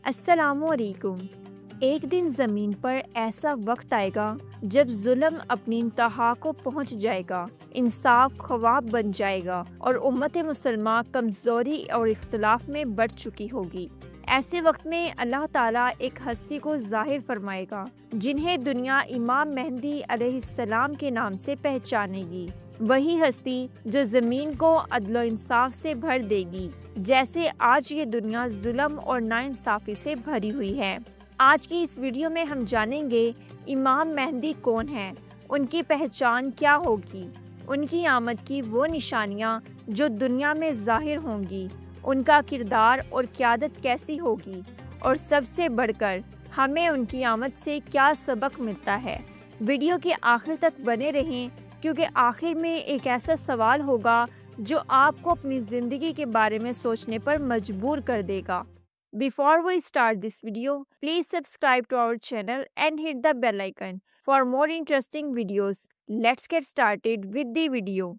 السلام علیکم۔ ایک دن زمین پر ایسا وقت آئے گا جب ظلم اپنی انتہا کو پہنچ جائے گا، انصاف خواب بن جائے گا اور امت مسلمہ کمزوری اور اختلاف میں بڑھ چکی ہوگی۔ ایسے وقت میں اللہ تعالیٰ ایک ہستی کو ظاہر فرمائے گا جنہیں دنیا امام مہدی علیہ السلام کے نام سے پہچانے گی۔ وہی ہستی جو زمین کو عدل و انصاف سے بھر دے گی، جیسے آج یہ دنیا ظلم اور ناانصافی سے بھری ہوئی ہے۔ آج کی اس ویڈیو میں ہم جانیں گے امام مہدی کون ہیں، ان کی پہچان کیا ہوگی، ان کی آمد کی وہ نشانیاں جو دنیا میں ظاہر ہوں گی، ان کا کردار اور قیادت کیسی ہوگی، اور سب سے بڑھ کر ہمیں ان کی آمد سے کیا سبق ملتا ہے۔ ویڈیو کے آخر تک بنے رہیں کیونکہ آخر میں ایک ایسا سوال ہوگا جو آپ کو اپنی زندگی کے بارے میں سوچنے پر مجبور کر دے گا۔ Before we start this video, please subscribe to our channel and hit the bell icon for more interesting videos. Let's get started with the video.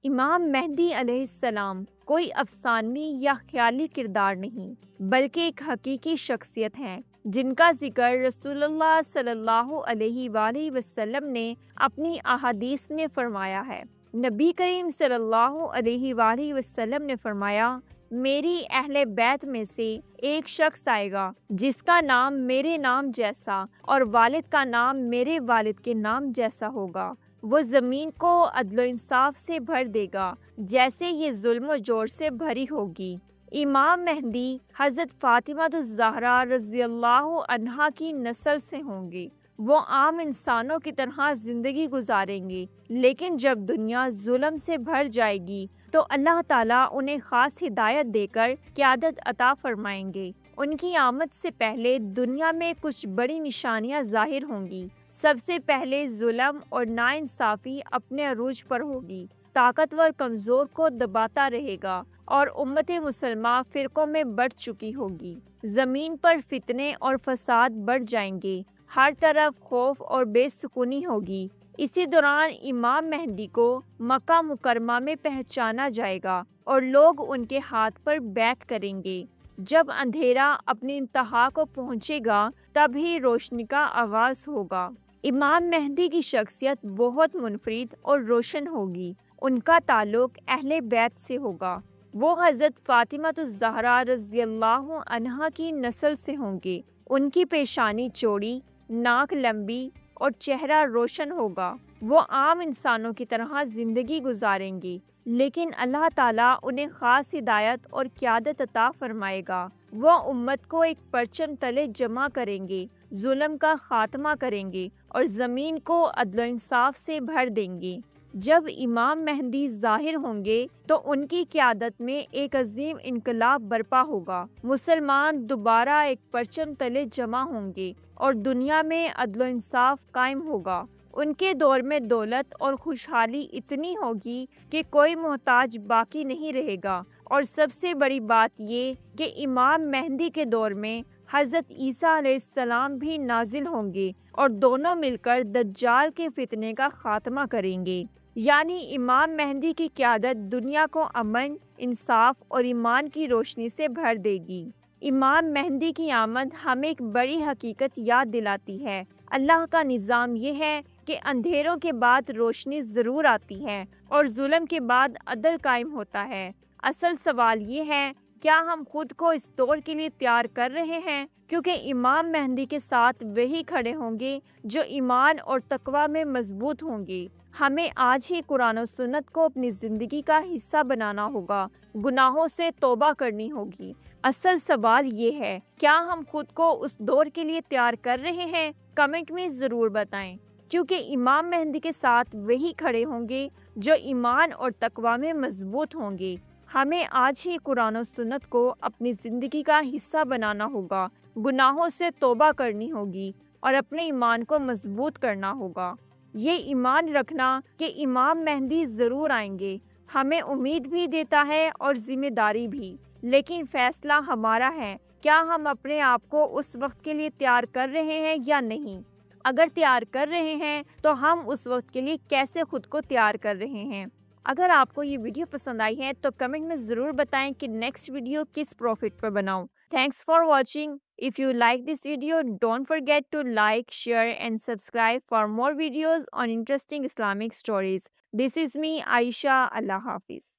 امام مہدی علیہ السلام کوئی افسانوی یا خیالی کردار نہیں، بلکہ ایک حقیقی شخصیت ہیں جن کا ذکر رسول اللہ صلی اللہ علیہ وآلہ وسلم نے اپنی احادیث میں فرمایا ہے۔ نبی کریم صلی اللہ علیہ وآلہ وسلم نے فرمایا، میری اہل بیت میں سے ایک شخص آئے گا جس کا نام میرے نام جیسا اور والد کا نام میرے والد کے نام جیسا ہوگا۔ وہ زمین کو عدل و انصاف سے بھر دے گا جیسے یہ ظلم و جور سے بھری ہوگی۔ امام مہدی حضرت فاطمہ الزہرا رضی اللہ عنہا کی نسل سے ہوں گے۔ وہ عام انسانوں کی طرح زندگی گزاریں گے، لیکن جب دنیا ظلم سے بھر جائے گی تو اللہ تعالیٰ انہیں خاص ہدایت دے کر قیادت عطا فرمائیں گے۔ ان کی آمد سے پہلے دنیا میں کچھ بڑی نشانیاں ظاہر ہوں گی۔ سب سے پہلے ظلم اور ناانصافی اپنے عروج پر ہوگی، طاقتور کمزور کو دباتا رہے گا اور امت مسلمہ فرقوں میں بڑھ چکی ہوگی۔ زمین پر فتنے اور فساد بڑھ جائیں گے، ہر طرف خوف اور بے سکونی ہوگی۔ اسی دوران امام مہدی کو مکہ مکرمہ میں پہچانا جائے گا اور لوگ ان کے ہاتھ پر بیعت کریں گے۔ جب اندھیرا اپنی انتہا کو پہنچے گا تب ہی روشنی کا آغاز ہوگا۔ امام مہدی کی شخصیت بہت منفرد اور روشن ہوگی۔ ان کا تعلق اہل بیت سے ہوگا۔ وہ حضرت فاطمہ الزہرا رضی اللہ عنہا کی نسل سے ہوں گے۔ ان کی پیشانی چوڑی، ناک لمبی اور چہرہ روشن ہوگا۔ وہ عام انسانوں کی طرح زندگی گزاریں گے، لیکن اللہ تعالیٰ انہیں خاص ہدایت اور قیادت عطا فرمائے گا۔ وہ امت کو ایک پرچم تلے جمع کریں گے، ظلم کا خاتمہ کریں گے اور زمین کو عدل و انصاف سے بھر دیں گے۔ جب امام مہدی ظاہر ہوں گے تو ان کی قیادت میں ایک عظیم انقلاب برپا ہوگا۔ مسلمان دوبارہ ایک پرچم تلے جمع ہوں گے اور دنیا میں عدل و انصاف قائم ہوگا۔ ان کے دور میں دولت اور خوشحالی اتنی ہوگی کہ کوئی محتاج باقی نہیں رہے گا، اور سب سے بڑی بات یہ کہ امام مہدی کے دور میں حضرت عیسیٰ علیہ السلام بھی نازل ہوں گے اور دونوں مل کر دجال کے فتنے کا خاتمہ کریں گے۔ یعنی امام مہدی کی قیادت دنیا کو امن، انصاف اور ایمان کی روشنی سے بھر دے گی۔ امام مہدی کی آمد ہمیں ایک بڑی حقیقت یاد دلاتی ہے۔ اللہ کا نظام یہ ہے کہ اندھیروں کے بعد روشنی ضرور آتی ہے اور ظلم کے بعد عدل قائم ہوتا ہے۔ اصل سوال یہ ہے، کیا ہم خود کو اس دور کے لیے تیار کر رہے ہیں؟ کیونکہ امام مہدی کے ساتھ وہی کھڑے ہوں گے جو ایمان اور تقوی میں مضبوط ہوں گے۔ ہمیں آج ہی قرآن و سنت کو اپنی زندگی کا حصہ بنانا ہوگا، گناہوں سے توبہ کرنی ہوگی۔ اصل سوال یہ ہے، کیا ہم خود کو اس دور کے لیے تیار کر رہے ہیں؟ کمنٹ میں ضرور بتائیں، کیونکہ امام مہدی کے ساتھ وہی کھڑے ہوں گے جو ایمان اور تقوی میں مضبوط ہوں گے۔ ہمیں آج ہی قرآن و سنت کو اپنی زندگی کا حصہ بنانا ہوگا، گناہوں سے توبہ کرنی ہوگی اور اپنے ایمان کو مضبوط کرنا ہوگا۔ یہ ایمان رکھنا کہ امام مہدی ضرور آئیں گے ہمیں امید بھی دیتا ہے اور ذمہ داری بھی، لیکن فیصلہ ہمارا ہے، کیا ہم اپنے آپ کو اس وقت کے لیے تیار کر رہے ہیں یا نہیں؟ اگر تیار کر رہے ہیں تو ہم اس وقت کے لیے کیسے خود کو تیار کر رہے ہیں؟ اگر آپ کو یہ ویڈیو پسند آئی ہے تو کمنٹ میں ضرور بتائیں کہ نیکسٹ ویڈیو کس پروفٹ پر بناؤں. Thanks for watching. If you like this video, don't forget to like, share and subscribe for more videos on interesting Islamic stories. This is me, Aisha. Allah Hafiz.